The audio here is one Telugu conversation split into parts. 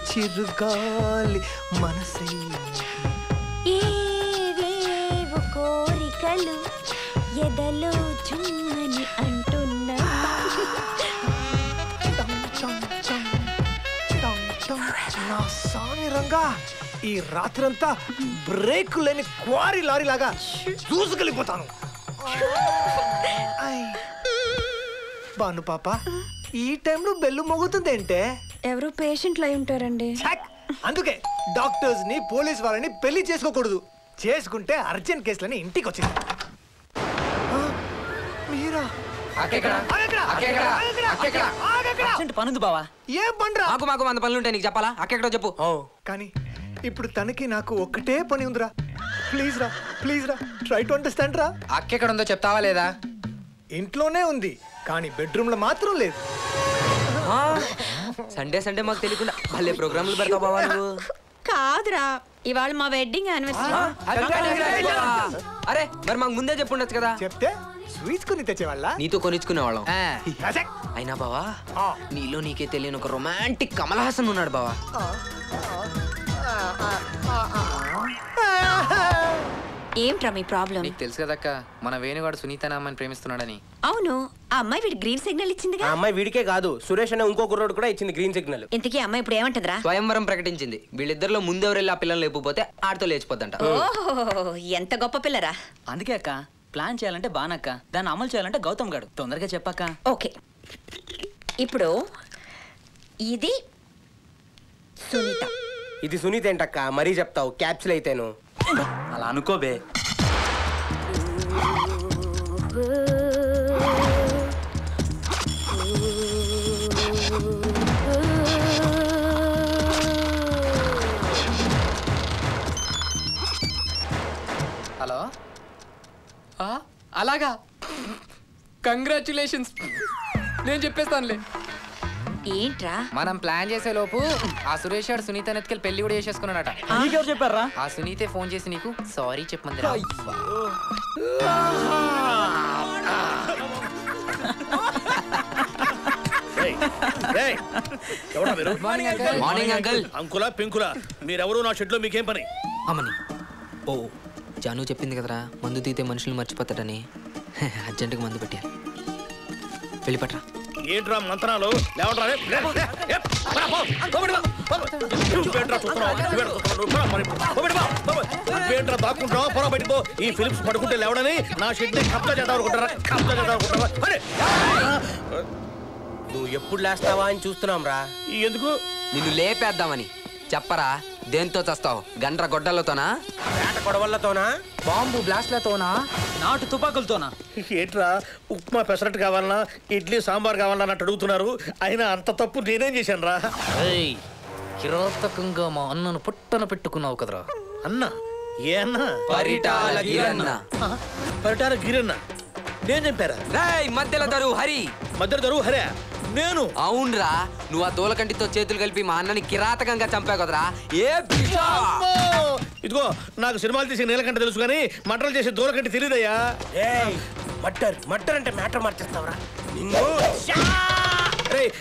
చిరుగాలి మనసై ఏవేవో కోరికలు ఎదలో చుమ్మని అంటున్నా. నా సామి రంగా ఈ రాత్రంతా బ్రేక్ లేని క్వారీ లారీ లాగా దూసుకెళ్ళిపోతాను. బాను పాప, ఈ టైంలో బెల్లు మోగుతుందేంటే? ఎవరు పేషెంట్లు అయి ఉంటారండి. అందుకే డాక్టర్స్ ని పోలీస్ వాళ్ళని పెళ్లి చేసుకోకూడదు. చేసుకుంటే అర్జెంట్ కేసులని ఇంటికి వచ్చింది. మీరా? పనుంది బావా. ఏం పండ్రా? మాకు 100 పనులు ఉంటాయి, నీకు చెప్పాలా? అక్కెక్కడో చెప్పు. కానీ ఇప్పుడు తనకి నాకు ఒక్కటే పని ఉందిరా. ప్లీజ్ రా ట్రై టు అండర్స్టాండ్ రా. అక్కెక్కడ ఉందో చెప్తావా లేదా? ఇంట్లోనే ఉంది కానీ బెడ్రూమ్ లో మాత్రం లేదు. సండే మాకు తెలియకుండా భలే ప్రోగ్రాంలు పెడతావు బావా నువ్వు. కాదురా, ఇవాళ మా వెడ్డింగ్ యానివర్సరీ. అరే మరి మాకు ముందే చెప్పుండొచ్చు కదా. చెప్తే స్వీట్స్ కొని తెచ్చేవాళ్ళ. నీతో కొనిచ్చుకునే వాళ్ళం. అయినా బావా, నీలో నీకే తెలియని ఒక రొమాంటిక్ కమల్ హాసన్ ఉన్నాడు బావా. ఏంట్రా మీ ప్రాబ్లం? నీకు తెలుసు కదక్క, మన వేణుగాడు సునీత అనే అమ్మాయిని ప్రేమిస్తున్నాడని. అవును, ఆ అమ్మాయి వీడి గ్రీన్ సిగ్నల్ ఇచ్చిందిగా. ఆ అమ్మాయి వీడికే కాదు, సురేష్ అనే ఇంకో కుర్రోడు కూడా ఇచ్చింది గ్రీన్ సిగ్నల్. ఇంతకీ అమ్మాయి ఇప్పుడు ఏమంటదిరా? స్వయంవరం ప్రకటించింది. వీళ్ళిద్దరిలో ముందెవరు వెళ్ళి ఆ పిల్లలు లేకపోతే ఆడితో లేచిపోద్దంట. ఓహో, ఎంత గొప్ప పిల్లరా. అందుకే అక్క, ప్లాన్ చేయాలంటే బానక్క, దాన్ని అమలు చేయాలంటే గౌతమ్ గాడు. తొందరగా చెప్పాక. ఓకే, ఇప్పుడు ఇది సునీత. ఇది సునీత ఏంటక్క మరీ చెప్తావు? క్యాప్సుల్ అయితేను. అలా అనుకోబే. హలో, అలాగా, కంగ్రాచులేషన్స్. నేను చెప్పేస్తానులే. ఏంట్రా? మనం ప్లాన్ చేసే లోపు ఆ సురేష్ గారు సునీత నెత్తికెళ్ళి పెళ్లి కూడా చేసేసుకున్నాడట. నీకెవరు చెప్పారా? ఆ సునీతే ఫోన్ చేసి నీకు సారీ చెప్పమంది. Morning uncle. అంకులా పెంకులా మీరెవరు? నా షెడ్ లో మీకేం పని? అమ్మని. ఓ జాను చెప్పింది కదరా, మందు తీతే మనుషులు మర్చిపోతాడని. అర్జెంటుగా మందు పెట్టారు. వెళ్ళిపట్రా. ఏంట్రా మంత్రాలు? దాక్కుంటావా? పొర బయటకు ఈ ఫిలిప్స్ పడుకుంటే లేవడని నా షెడ్ ని కబ్జా చేద్దాం అనుకుంటారా? నువ్వు ఎప్పుడు లేస్తావా అని చూస్తున్నాం రా. ఎందుకు? నిన్ను లేపేద్దామని. చెప్పరా, దేంతో చస్తావు? గండ్ర గొడ్డలతోనా? వేట కొడవళ్ళతోనా? బాంబు బ్లాస్ట్లతోనా? నాటు తుపాకులతోనా? ఏంట్రా, ఉప్మా పెసరట్టు కావాలన్నా ఇడ్లీ సాంబార్ కావాలన్నా అన్నట్టు అడుగుతున్నారు. అయినా అంత తప్పు నేనేం చేశాను రా? కిరాతకంగా మా అన్నను పుట్టన పెట్టుకున్నావు కదరా. అన్న ఏ అన్న? పరిటాల గిరన్న. పరిటాల గిరన్న నేను చంపారా? మధ్యలో దరువు హరి. మధ్యలో దరువు హరే నేను? అవునరా, నువ్వు ఆ దూలకంటితో చేతులు కలిపి మా అన్నని కిరాతకంగా చంపావు కదరా. ఇదిగో, నాకు సినిమాలు తీసే నీలకంఠ తెలుసు కానీ మటర్లు చేసే దూలకంఠ తెలియదయ్యా. మట్టర్ అంటే మ్యాటర్ మార్చేస్తావురా.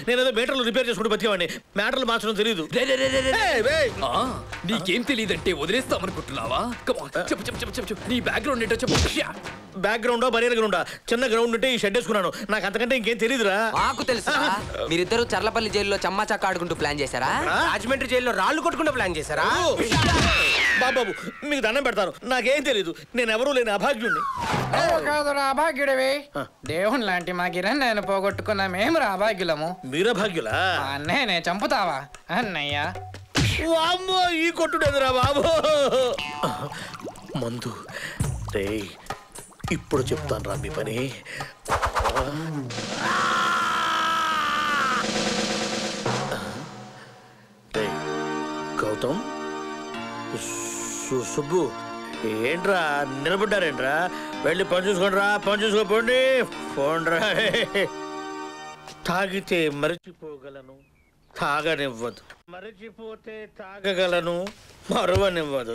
నేనేదో మీటర్లు రిపేర్ చేసుకుంటూ బతికేవాడిని. మ్యాటర్లు మార్చడం తెలియదు. నీకేం తెలియదంటే వదిలేస్తామనుకుంటున్నావా? చెప్పు చెప్పు చెప్పు చెప్పు, నీ బ్యాక్గ్రౌండ్ ఏంటో చెప్పు. బ్యాక్గ్రౌండా బరియర్ గ్రౌండా? చిన్న గ్రౌండ్ ఉంటే ఈ షెడ్ వేసుకున్నాను. నాకు అంతకంటే ఇంకేం తెలియదురా. మాకు తెలుసు. మీరిద్దరు చర్లపల్లి జైల్లో చమ్మాచక్క ఆడుకుంటూ ప్లాన్ చేశారా? రాజమండ్రి జైల్లో రాళ్ళు కొట్టుకుంటూ ప్లాన్ చేశారా? బాబు మీకు దండం పెడతాను, నాకేం తెలీదు. నేను ఎవరూ లేని అభాగ్యుణ్ణి. కాదురా అభాగ్యుడవి. దేవుని లాంటి మా కిరణ్ నేను పోగొట్టుకున్నా మేము రా అభాగ్యులము. మీరు అభాగ్యులా? అన్నయ్యనే చంపుతావా అన్నయ్య? వామ్మో, ఈ కొట్టుడేదిరా బాబు. మందు రే, ఇప్పుడు చెప్తాను రా మీ పని. గౌతమ్, సుబ్బు, ఏంట్రా నిలబడ్డారేంట్రా? వెళ్ళి పని చూసుకోండి రా. పని చూసుకోపోండి. పోండ్రా. తాగితే మరచిపోగలను, తాగనివ్వదు. మరచిపోతే తాగగలను, మరువనివ్వదు.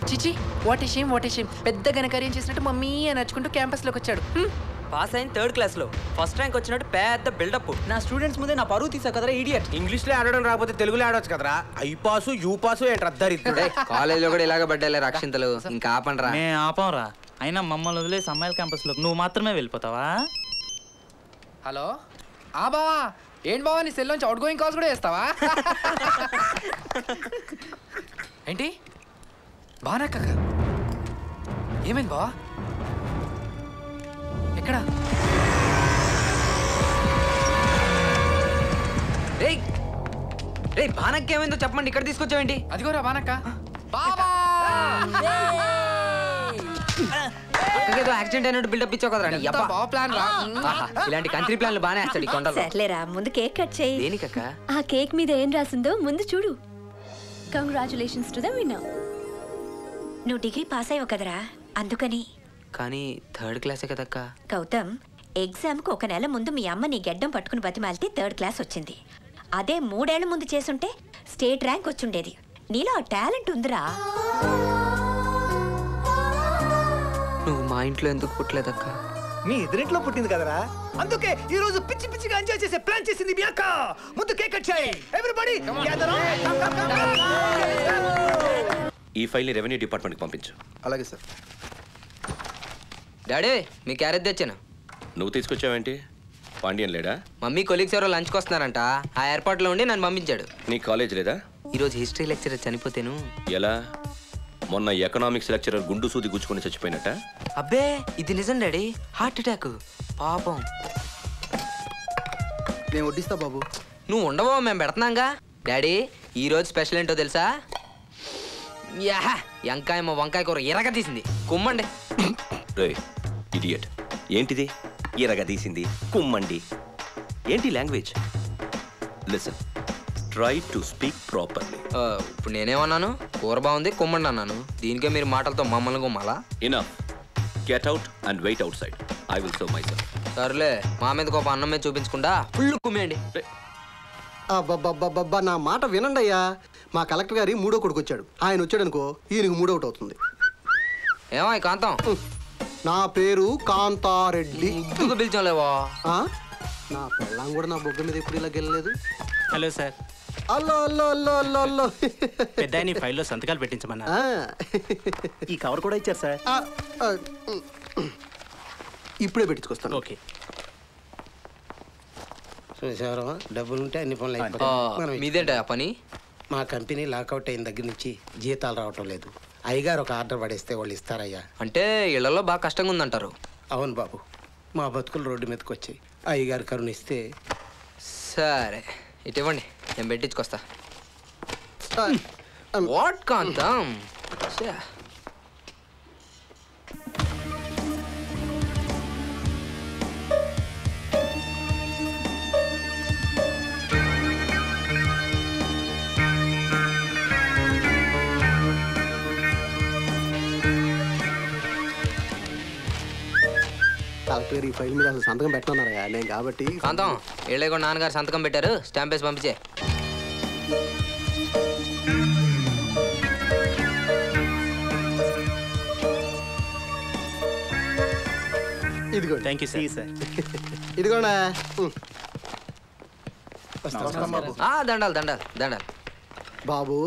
చిచి, what a shame, what a shame. పెద్ద ఘనకార్యం చేసినట్టు మమ్మీ అని నచ్చుకుంటూ క్యాంపస్ లోకి వచ్చాడు. పాస్ అయిన 3rd క్లాస్లో ఫస్ట్ ర్యాంక్ వచ్చినట్టు పెద్ద బిల్డప్. నా స్టూడెంట్స్ ముందే నా పరువు తీసా కదరా ఇడియట్. ఇంగ్లీష్లో ఆడడం రాకపోతే తెలుగులో ఆడవచ్చు కదరా. ఐ పాసు యూ పాసు ఏంటి అద్దరిద్దుడే. కాలేజ్లో కూడా ఇలాగ పడ్డాలే రక్షింతలు. ఇంకా ఆపండ్రా. మే ఆపంరా. అయినా మమ్మల్ని వదిలేసి అమ్మాయిల క్యాంపస్లో నువ్వు మాత్రమే వెళ్ళిపోతావా? హలో బావా, ఏంటి బావా నీ సెల్ నుంచి అవుట్ గోయింగ్ కాల్స్ కూడా చేస్తావా? ఏంటి బానా కాక ఏమైంది బావా? ఎక్కడా? రే బానక్క ఏమైందో చెప్పండి, ఇక్కడ తీసుకొచ్చావేంటి? అదిగోరా బానక్క. బావా ఏదో యాక్సిడెంట్ అయినట్టు బిల్డప్ ఇచ్చావు కదరా నీ అబ్బా. బావ ప్లాన్ రా. ఇలాంటి కంట్రీ ప్లాన్లు బానే వేస్తాడు ఈ కొండలో. సర్లేరా, ముందు కేక్ కట్ చేయి. దేనికక్క? ఆ కేక్ మీద ఏం రాసిందో ముందు చూడు. Congratulations to the winner. నువ్వు డిగ్రీ పాస్ అయ్యావు కదరా, అందుకని. కానీ 3rd క్లాసే కదక్క. గౌతమ్, ఎగ్జామ్కి 1 నెల ముందు మీ అమ్మ నీ గెడ్డం పట్టుకుని బతిమాలితే 3rd క్లాస్ వచ్చింది. అదే 3 ఏళ్ల ముందు చేసుంటే స్టేట్ ర్యాంక్ వచ్చుండేది. నీలో ఆ టాలెంట్ ఉందిరా. నువ్వు మా ఇంట్లో ఎందుకు పుట్టలేదక్క? మీ ఎదురింట్లో పుట్టింది కదరా, అందుకే ఈ రోజు పిచ్చి పిచ్చిగా ఎంజాయ్ చేసే ప్లాన్ చేసింది మీ అక్క. ముందు కేక్ కట్ చేయి. Everybody gather around. ఈ ఫైల్ని రెవెన్యూ డిపార్ట్మెంట్కి పంపించు. అలాగే సార్. డాడీ మీ క్యారెట్ తెచ్చాను. నువ్వు తీసుకొచ్చావేంటి? పాండ్యన్ లేడా? మమ్మీ కొలీగ్స్ ఎవరో లంచ్కి వస్తున్నారంట. ఆ ఏర్పాట్లో ఉండి నన్ను పంపించాడు. నీ కాలేజ్ లేదా? ఈరోజు హిస్టరీ లెక్చరర్ చనిపోతేను. ఎలా? మొన్న ఎకనామిక్స్ లెక్చరర్ గుండు సూది గుచ్చుకొని చచ్చిపోయినట్ట? అబ్బే ఇది నిజం డాడీ, హార్ట్ అటాక్. పాపం. నేను వడ్డిస్తా బాబు. నువ్వు ఉండవో, మేము పెడుతున్నాంగా. డాడీ ఈరోజు స్పెషల్ ఏంటో తెలుసా? యాహా, వంకాయ కూర ఎర్రగా తీసింది, కుమ్మండి. రే ఇడియట్, ఏంటిది ఎరగా తీసింది కుమ్మండి? ఏంటి language? Listen, try to speak properly. ఇప్పుడు నేనేమన్నాను? కూర బాగుంది కుమ్మండి అన్నాను. దీనికే మీరు మాటలతో మమ్మల్ని కుమ్మాలా? Enough, get out and wait outside. I will serve myself. సర్లే, మా మీద కోపం అన్నం మీద చూపించకుండా ఫుల్ కుమ్మేయండి. అబ్బబ్బబ్బబ్బా, నా మాట వినండి అయ్యా. మా కలెక్టర్ గారి 3వ కొడుకు వచ్చాడు. ఆయన వచ్చాడనుకో ఈయనకు 3 అవుట్ అవుతుంది. ఏమో కాంతం? నా పేరు కాంతారెడ్డి. ఎందుకు పిలిచాలేవా? నా పెళ్ళాం కూడా నా బొగ్గ మీద ఎప్పుడు ఇలా గెలలేదు. Hello sir. అల్లో అల్లో అల్లో అల్లో అల్లో. పెద్ద నీ ఫైల్లో సంతకాలు పెట్టించమన్నా. ఈ కవర్ కూడా ఇచ్చారు సార్. ఇప్పుడే పెట్టించుకొస్తాను. ఓకే. చూసావా, డబ్బులుంటే అన్ని పనులు అయిపోతాయి. మీదేంట పని? మా కంపెనీ లాకౌట్ అయిన దగ్గర నుంచి జీతాలు రావటం లేదు. అయ్యగారు ఒక ఆర్డర్ పడేస్తే వాళ్ళు ఇస్తారయ్యా. అంటే ఇళ్లలో బాగా కష్టంగా ఉందంటారు. అవును బాబు, మా బతుకులు రోడ్డు మీదకి వచ్చాయి. అయ్యగారు కరుణిస్తే. సరే ఇటు ఇవ్వండి, నేను పెట్టించుకొస్తా. వాట్ కాంతం? కలెక్టర్ ఈ ఫైల్ మీద అసలు సంతకం పెట్టనున్నారా నేను కాబట్టి. కాంతం ఏళ్ళే కూడా నాన్నగారు సంతకం పెట్టారు, స్టాంప్ వేసి పంపించే. ఇదిగో. Thank you sir. ఇదిగోండా. దండాలు దండాలు దండాలు. బాబు,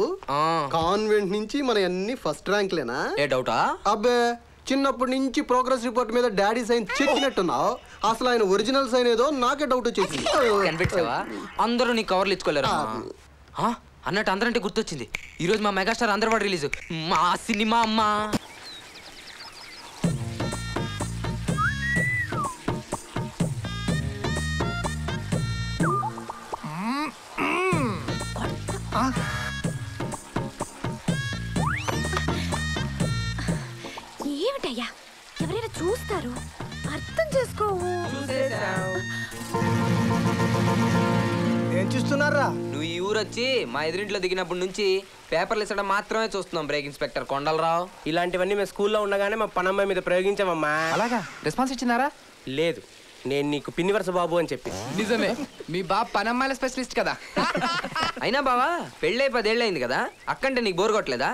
కాన్వెంట్ నుంచి మన అన్ని ఫస్ట్ ర్యాంక్లేనా? ఏ డౌటా? అబ్బే, చిన్నప్పటి నుంచి ప్రోగ్రెస్ రిపోర్ట్ మీద డాడీ సైన్ చెక్కినట్టున్నావు. అసలు ఆయన ఒరిజినల్ సైన్ ఏదో నాకే డౌట్ వచ్చేసింది. కనిపెట్టావా? అందరూ నీ కవర్లు ఇచ్చుకోలేరు. అన్నట్టు అందరంటే గుర్తొచ్చింది, ఈరోజు మా మెగాస్టార్ అందరవాడు రిలీజ్. మా సినిమా అమ్మా. ఏమిటయ్యా, ఎవరైనా చూస్తారు, అర్థం చేసుకోవు. ఏం చూస్తున్నారా? నువ్వు ఈ ఊరు వచ్చి మా ఎదురింట్లో దిగినప్పటి నుంచి పేపర్లు ఇచ్చడం మాత్రమే చూస్తున్నాం. Brake inspector Kondalarao. ఇలాంటివన్నీ మేము స్కూల్లో ఉండగానే మా పనమ్మాయి మీద ప్రయోగించామమ్మా. అలాగా? రెస్పాన్స్ ఇచ్చినారా? లేదు, నేను నీకు పిన్ని వరుస బాబు అని చెప్పి. నిజమే, మీ బాబు పనమ్మాయిల స్పెషలిస్ట్ కదా. అయినా బావా, పెళ్ళై 10 ఏళ్ళు అయింది కదా, అక్కంటే నీకు బోర్ కొట్టలేదా?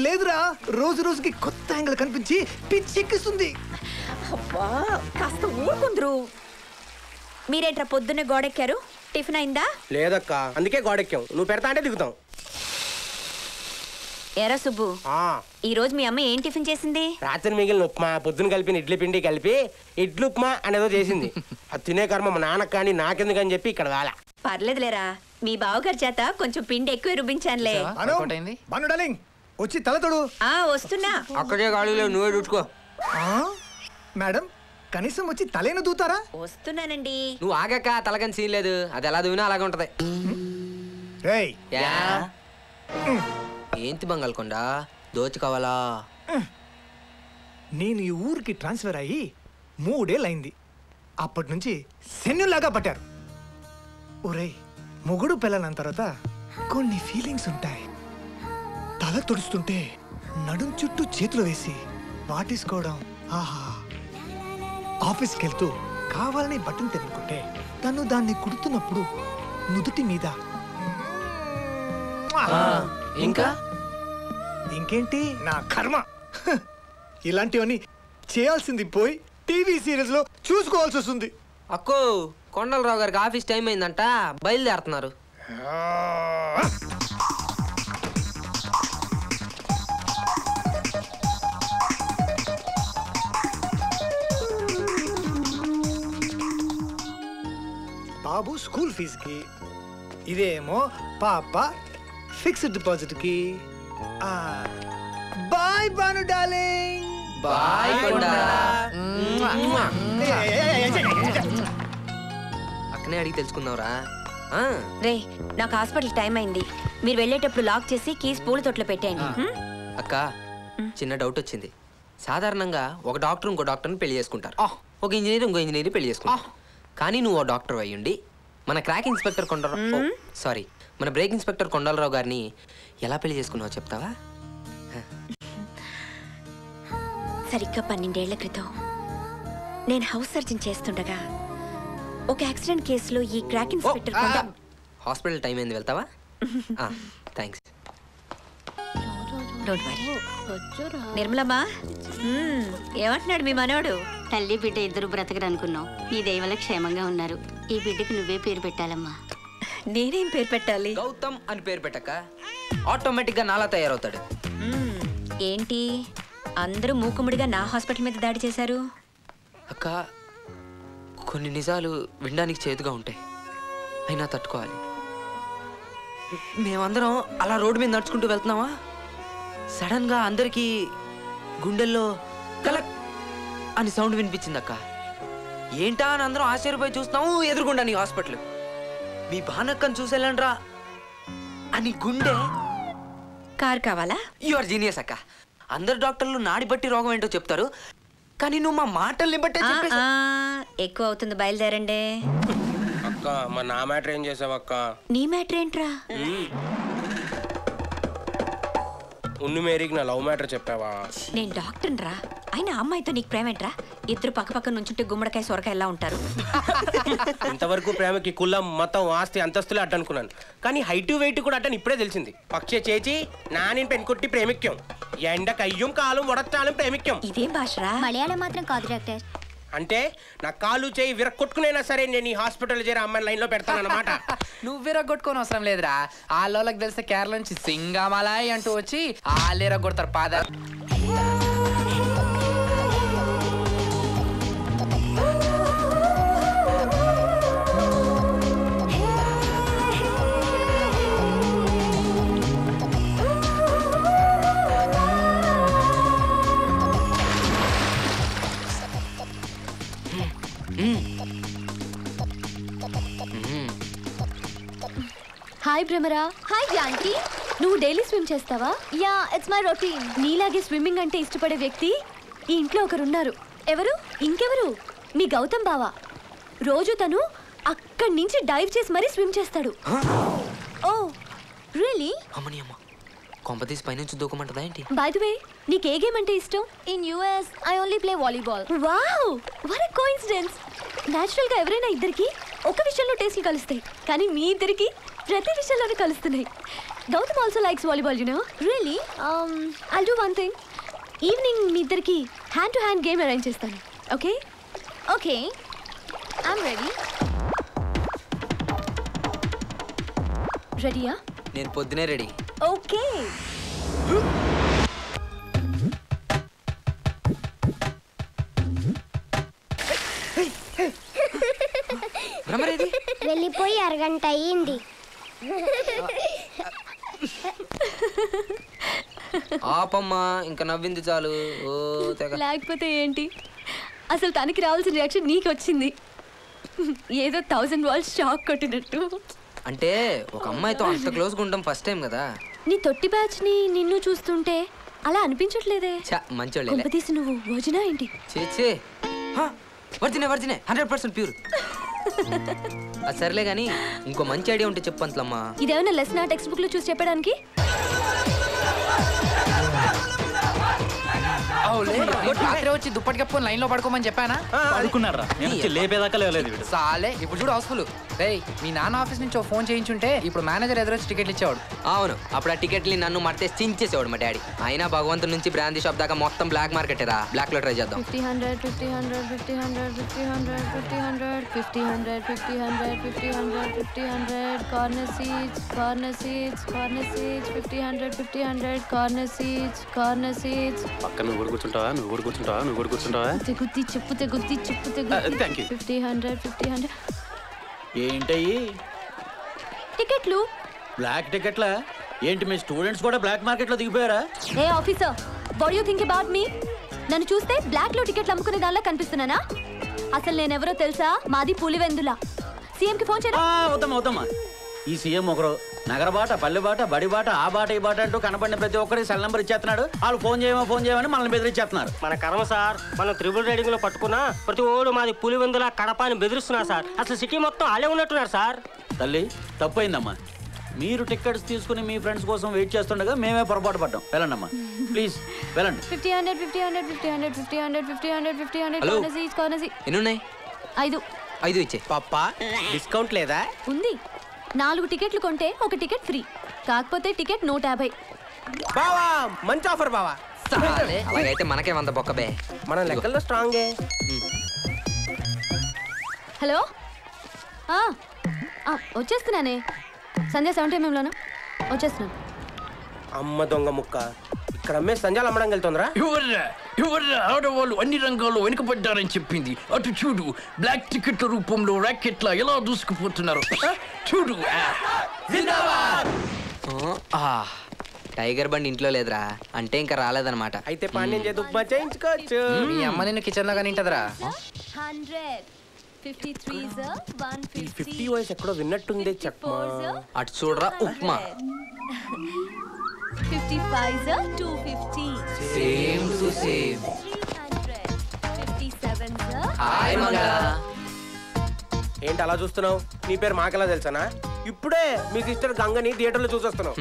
లేదురా, రోజు రోజుకి కొత్త యాంగిల్ కనిపించి పిచ్చెక్కిస్తుంది. అబ్బా కాస్త ఊరుకుందరు. మీరేంట్రా పొద్దున్నే గోడెక్కారు? టిఫిన్ అయిందా? లేదక్క, అందుకే గోడెక్కాం. నువ్వు పెడతా అంటే దిగుతాం. ఎరా సుబ్బు, ఈ రోజు మీ అమ్మ ఏం టిఫిన్ చేసింది? రాత్రి మిగిలిన ఉప్మా పొద్దున కలిపిన ఇడ్లీ పిండి కలిపి ఇడ్లీ ఉప్మా అనేదో చేసింది. అది తినే కర్మ మా నాన్నకు కానీ నాకెందుకని చెప్పి ఇక్కడ వేళ. పర్లేదులేరా, మీ బావగారి చేత కొంచెం పిండి ఎక్కువ రుబ్బించానులే. వచ్చి తలతోడు. వస్తున్నా. అక్కడే గాడిలో నువ్వే చూసుకో. మేడం కనీసం వచ్చి తలేను దూతారా? వస్తున్నానండి. నువ్వు ఆగాక తలకని సీన్ లేదు. అది ఎలా దూవినా అలాగే ఉంటది. ఏంటి బంగాల్కొండ దోచుకోవాలా? నేను ఈ ఊరికి ట్రాన్స్ఫర్ అయ్యి 3 ఏళ్ళు అయింది. అప్పటి నుంచి శన్యులాగా పట్టారు. ఒరేయ్, మొగుడు పిల్లల తర్వాత కొన్ని ఫీలింగ్స్ ఉంటాయి. తల తుడుస్తుంటే నడుం చుట్టూ చేతులు వేసి వాటేసుకోవడం. ఆహా. ఆఫీస్కి వెళ్తూ కావాలని బట్టను తెరుకుంటే తను దాన్ని కుడుతున్నప్పుడు నుదుటి మీద. ఇంకా ఇంకేంటి నా కర్మ. ఇలాంటివన్నీ చేయాల్సింది పోయి టీవీ సీరియల్స్ లో చూసుకోవాల్సి వస్తుంది. అక్కో, కొండలరావు గారికి ఆఫీస్ టైం అయిందంట, బయలుదేరుతున్నారు. బాబు స్కూల్ ఫీజుకి, ఇదేమో పాప ఫిక్స్డ్ డిపాజిట్ కి. Bye Banu darling. బాయ్ కొండ. అక్కనే అడిగి తెలుసుకుందాంరా. రే, నాకు హాస్పిటల్ టైం అయింది. మీరు వెళ్ళేటప్పుడు లాక్ చేసి కీస్ పూల తొట్లో పెట్టేయండి. అక్క, చిన్న డౌట్ వచ్చింది. సాధారణంగా ఒక డాక్టర్ ఇంకో డాక్టర్ని పెళ్లి చేసుకుంటారు, ఒక ఇంజనీర్ ఇంకో ఇంజనీర్ పెళ్లి చేసుకుంటారు. కానీ నువ్వు ఓ డాక్టర్ అయ్యుండి మన క్రాక్ ఇన్స్పెక్టర్ మన బ్రేక్ ఇన్స్పెక్టర్ కొండలరావు గారిని ఎలా పెళ్లి చేసుకున్నావో చెప్తావా? సరిగ్గా 12 ఏళ్ల క్రితం నేను హౌస్ సర్జన్ చేస్తుండగా ఒక యాక్సిడెంట్ కేసులో ఈ క్రాక్ ఇన్స్పెక్టర్ హాస్పిటల్ టైం అయింది, వెళ్తావా? థ్యాంక్స్. నిర్మలమ్మా, ఏమంటున్నాడు మీ మనోడు? తల్లి బిడ్డ ఇద్దరు బ్రతకరనుకున్నావు. నీ దైవల క్షేమంగా ఉన్నారు. ఈ బిడ్డకి నువ్వే పేరు పెట్టాలమ్మా. నేనేం పేరు పెట్టాలి? గౌతమ్ అని పేరు పెట్టక ఆటోమేటిక్ గా నాలా తయారవుతాడు. ఏంటి అందరూ మూకుముడిగా నా హాస్పిటల్ మీద దాడి చేశారు? అక్క, కొన్ని నిజాలు వినడానికి చేదుగా ఉంటాయి, అయినా తట్టుకోవాలి. మేమందరం అలా రోడ్డు మీద నడుచుకుంటూ వెళ్తున్నావా, సడన్ గా అందరికీ గుండెల్లో కలక్ అని సౌండ్ వినిపించింది అక్క. ఏంటా అని అందరం ఆశ్చర్యపోయి చూస్తున్నాము. ఎదురుగుండా నీ హాస్పిటల్. మీ బానక్కని చూసేళ్ళండ్రా అని గుండె. కార్ కావాలా? యువర్ జీనియస్ అక్క. అందరు డాక్టర్లు నాడి బట్టి రోగం ఏంటో చెప్తారు, కానీ నువ్వు మా మాటల్ని బట్టే చెప్పేసి. ఎక్కువ అవుతుంది, బయలుదేరండి. అక్క, మా నా మ్యాటర్ ఏం చేసావు అక్క? నీ మ్యాటర్ ఏంట్రా? ఉన్ని మేరీకి నా లవ్ మ్యాటర్ చెప్పావా? నేను డాక్టర్ రా, అయినా అమ్మాయితో నీకు ప్రేమేంట్రా? ఇద్దరు పక్క పక్క నుంచుంటే గుమ్మడికాయ సొరకాయ ఎలా ఉంటారు? ఇంతవరకు ప్రేమకి కులం మతం ఆస్తి అంతస్తులే అడ్డనుకున్నాను, కానీ హైట్ వెయిట్ కూడా అడ్డని ఇప్పుడే తెలిసింది. పక్షే చేచి నాని పెన్కొట్టి ప్రేమిక్యం, ఎండ కయ్యం కాలం వడచ్చాలం ప్రేమిక్యం. ఇదేం భాషరా? మలయాళం మాత్రం కాదు డాక్టర్. అంటే నా కాలు చేయి విరక్కొట్టుకునైనా సరే నేను ఈ హాస్పిటల్ చేరి అమ్మాయి లైన్ లో పెడతానన్నమాట. నువ్వు విరగొట్టుకోని అవసరం లేదురా. వాళ్ళకి తెలిస్తే కేరళ నుంచి సింగమలాయ్ అంటూ వచ్చి వాళ్ళు విరగొడతారు పాద. హాయ్ భ్రమరా. హాయ్ జానకి. నువ్వు డైలీ స్విమ్ చేస్తావా? Yeah, it's my routine. నీలాగే స్విమ్మింగ్ అంటే ఇష్టపడే వ్యక్తి ఈ ఇంట్లో ఒకరున్నారు. ఎవరు? ఇంకెవరు? మీ గౌతమ్ బావ. రోజు తను అక్కడి నుంచి డైవ్ చేసి మరీ స్విమ్ చేస్తాడు. Oh really? అమ్మని అమ్మ, కొంపతీసి పైనుంచి దూకమంటదా ఏంటి? బై ది వే, నీకు ఏ గేమ్ అంటే ఇష్టం? In US I only play volleyball. Wow, what a coincidence. Natural గా ఎవరైనా ఇద్దరికి ఒక విషయంలో టేస్ట్లు కలుస్తాయి, కానీ మీ ఇద్దరికి ప్రతి విషయంలోనూ కలుస్తున్నాయి. Gautam also likes volleyball, you know. Really? I'll do one thing. Evening మీ ఇద్దరికి hand to hand game arrange చేస్తాను. ఓకే? Okay, I'm ready. రెడీయా? నేను పొద్దునే రెడీ. ఓకే. వెళ్ళిపోయి అరగంట అయ్యింది. ఆపమ్మా, ఇంకా నవ్వింది చాలు. లేకపోతే ఏంటి, అసలు తనకి రావాల్సిన రియాక్షన్ నీకు వచ్చింది. ఏదో 1000 వాల్స్ షాక్ కొట్టినట్టు. అంటే ఒక అమ్మాయితో అంత క్లోజ్గా ఉంటాం ఫస్ట్ టైం కదా. నీ తొట్టి బ్యాచ్ ని నిన్ను చూస్తుంటే అలా అనిపించట్లేదే. మంచోళ్ళే. తీసి నువ్వు భోజనా ఏంటి? చేచే వర్జినే 100% ప్యూర్. అది సర్లే గానీ ఇంకో మంచి ఐడియా ఉంటే చెప్పు అంతలమ్మా. ఇదేమైనా లెసన్ టెక్స్ట్ బుక్ లో చూసి చెప్పడానికి? రాత్రి వచ్చి దుప్పటి కప్పుకొని లైన్ లో పడుకోమని చెప్పానా? పడుకున్నారా? లేపేదాకా లేవలేదు. సాలే ఇప్పుడు చూడు హౌస్ఫుల్. రేయ్, మీ నాన్న ఆఫీస్ నుంచి ఫోన్ చేయించుంటే ఇప్పుడు మేనేజర్ ఎదురొచ్చి టికెట్లు ఇచ్చేవాడు. అవును, అప్పుడు ఆ టికెట్లు నన్ను మర్తేసి చించేసేవాడు మా డాడీ. అయినా భగవంతు నుంచి బ్రాందీ షాప్ దాకా మొత్తం బ్లాక్ మార్కెట్ రా. బ్లాక్ లో ట్రై చేద్దాం. 50 100 50 100 50 100 50 100 50 100 50 100 50 100 50 100 50 100 కార్నర్ సీట్స్ 50 100 50 100 కార్నర్ సీట్స్. పక్కన నువ్వు కూర్చుంటావా? తెగుద్ది చెప్పు. 50 100 50 100 ఏంటయ్యి టికెట్లు? బ్లాక్ టికెట్లా? ఏంటి మీ స్టూడెంట్స్ కూడా బ్లాక్ మార్కెట్ లో దిగిపోయారా? ఏ officer, what you think about me? నన్ను చూస్తే బ్లాక్ లో టికెట్లు అమ్ముకునే దానిలా కనిపిస్తున్నానా? అసలు నేనెవరో తెలుసా? మాది పులివెందుల. సీఎం కి ఫోన్ చేయరా? అవుతామా. ఈ సీఎం ఒకరు నగర బాట, పల్లె బాట, బడి బాట, ఆ బాట ఈ బాట అంటూ కనపడిన ప్రతి ఒక్కరికి సెల్ నెంబర్ ఇచ్చేస్తున్నాడు. వాళ్ళు ఫోన్ చేయమని మనల్ని బెదిరించేస్తున్నారు. మన కర్మ సార్, మనం త్రిబుల్ రైడింగ్ లో పట్టుకున్నా ప్రతి ఓడు మాది పులివెందుల కడప అని బెదిరిస్తున్నారు సార్. అసలు సిటీ మొత్తం వాళ్ళే ఉన్నట్టున్నారు సార్. తల్లి తప్పైందమ్మా. మీరు టికెట్స్ తీసుకుని మీ ఫ్రెండ్స్ కోసం వెయిట్ చేస్తుండగా మేమే పొరపాటు పడ్డాం. వెళ్ళండమ్మా, ప్లీజ్ వెళ్ళండి. 50 100 50 100 50 100 50 100 50 100 50 100 కార్నర్ సీట్. ఎన్నున్నాయి? 5 ఇచ్చే. పప్పా డిస్కౌంట్ లేదా? ఉంది. 4 టికెట్లు కొంటే ఒక టికెట్ ఫ్రీ. కాకపోతే టికెట్ 150. బావా మంచి ఆఫర్ బావా. అలాగైతే మనకే 100 బొక్కబే. మన లెక్కల్లో స్ట్రాంగే. హలో, వచ్చేస్తున్నానే. సంధ్య 7 వచ్చేస్తున్నాను. అమ్మ దొంగ ముక్క, ఇక్కడ అమ్మే సంజాలు అమ్మడం వెళ్తుందిరా. ఎవర్రా ఆడవాళ్ళు అన్ని రంగాల్లో వెనుకబడ్డారని చెప్పింది. అటు చూడు, బ్లాక్ టికెట్ల రూపంలో ర్యాకెట్లా ఎలా దూసుకుపోతున్నారు చూడు. టైగర్ బండి ఇంట్లో లేదురా అంటే ఇంకా రాలేదన్నమాట. అయితే పాండ్యం చేతి ఉప్మా చేయించుకోవచ్చు. మీ అమ్మ నిన్ను కిచెన్ లో కానీ తింటదిరా. 100 53 50 వాయిస్ ఎక్కడో విన్నట్టుంది చెప్పమా. అటు చూడరా upma. 55 250 same to same. 57 hi మంగళ. ఏంటి అలా చూస్తున్నావు? నీ పేరు మాకెలా తెలుసానా? ఇప్పుడే మీ సిస్టర్ గంగని థియేటర్లో చూసొస్తున్నావు.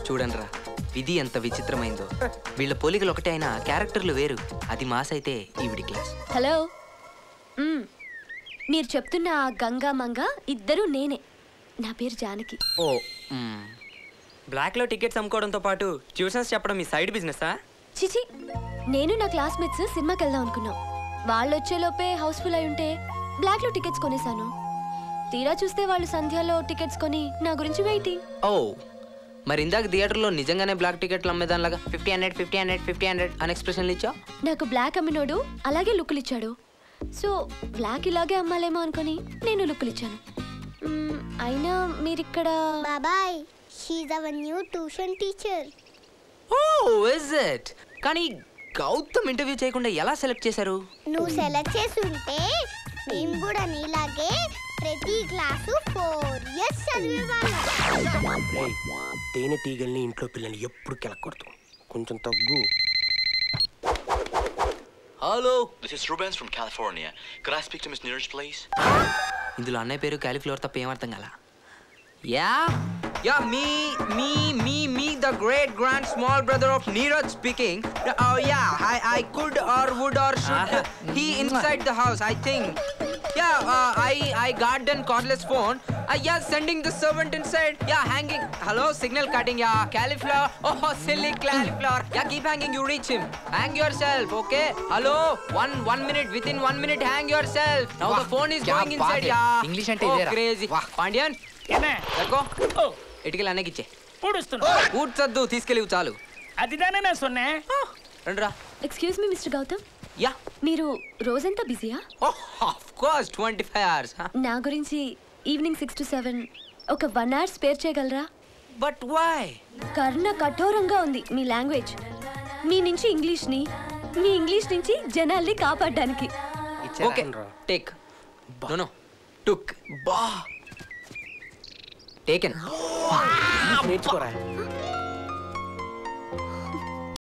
చూడండి రా, విధి ఎంత విచిత్రమైందో. వీళ్ళ పోలికలు ఒకటే అయినా క్యారెక్టర్లు వేరు. అది మాస్ అయితే ఈవిడి క్లాస్. హలో, మీరు చెప్తున్న గంగా మంగ ఇద్దరు నేనే. నా పేరు జానకి. ఓ, బ్లాక్ లో టికెట్స్ అమ్ముకోవడంతో పాటు ట్యూషన్స్ చెప్పడం మీ సైడ్ బిజినెసా? చిచి, నేను నా క్లాస్మేట్స్ సినిమాకి వెళ్దాం అనుకున్నాం. వాళ్ళు వచ్చేలోపే హౌస్ఫుల్ అయి ఉంటే బ్లాక్ లో టికెట్స్ కొనేసాను. తీరా చూస్తే వాళ్ళు సంధ్యలో టికెట్స్ కొని నా గురించి వెయిటింగ్. ఓ, మరి ఇందాక థియేటర్లో నిజంగానే బ్లాక్ టికెట్లు అమ్మేదానిలాగా 50 100 50 100 50 100 అని ఎక్స్ప్రెషన్లు ఇచ్చావు. నాకు బ్లాక్ అమ్మినోడు అలాగే లుక్కులు ఇచ్చాడు. సో బ్లాక్ ఇలాగే అమ్మాలేమో అనుకుని నేను లుక్కులు ఇచ్చాను. అయినా మీరిక్కడ. బాబాయ్, she our new tuition teacher. Oh, is it? కానీ గౌతమ్ ఇంటర్వ్యూ చేయకుండా ఎలా సెలెక్ట్ చేశారు? నువ్వు సెలెక్ట్ చేసి ఉంటే మేము కూడా నీలాగే ప్రతి క్లాసు 4 years చదివేవాళ్ళం. తేనె టీగల్ని ఇంట్లో పిల్లల్ని ఎప్పుడు కెలకూడదు. కొంచెం తగ్గు. Hello, this is Rubens from California. Could I speak to Miss Neeraj, please? ఇందులో అన్నయ్య పేరు క్యాలిఫ్లవర్ తప్ప ఏమర్థం కాల. Yeah me the great grand small brother of Neeraj speaking. Oh yeah, I could or would or should he inside the house, I think. I got done cordless phone. Sending the servant inside. Hanging. Hello, signal cutting. Cauliflower. Oh, silly cauliflower. Keep hanging. You reach him. Hang yourself, okay? Hello. One minute. Within 1 minute, hang yourself. Now the phone is going inside. English ante Oh, idera. crazy. Pandian. Let's go. ఇటుకలు అన్నకిచ్చే కూర్చొద్దు తీసుకెళ్ళి చాలు అదిదానే నా సొన్నే రండిరా. Excuse me mister Gautam. Yeah మీరు రోజంతా బిజీయా? Of course 25 hours. నా గురించి ఈవినింగ్ 6 to 7 ఒక 1 hour స్పేర్ చేయగలరా? But why? కర్ణ కఠోరంగా ఉంది మీ లాంగ్వేజ్. మీ నుంచి ఇంగ్లీష్ని, మీ ఇంగ్లీష్ నుంచి జనాల్ని కాపాడడానికి. Okay take. నో టుక్. బా టేకెన్. నేర్చుకోరా.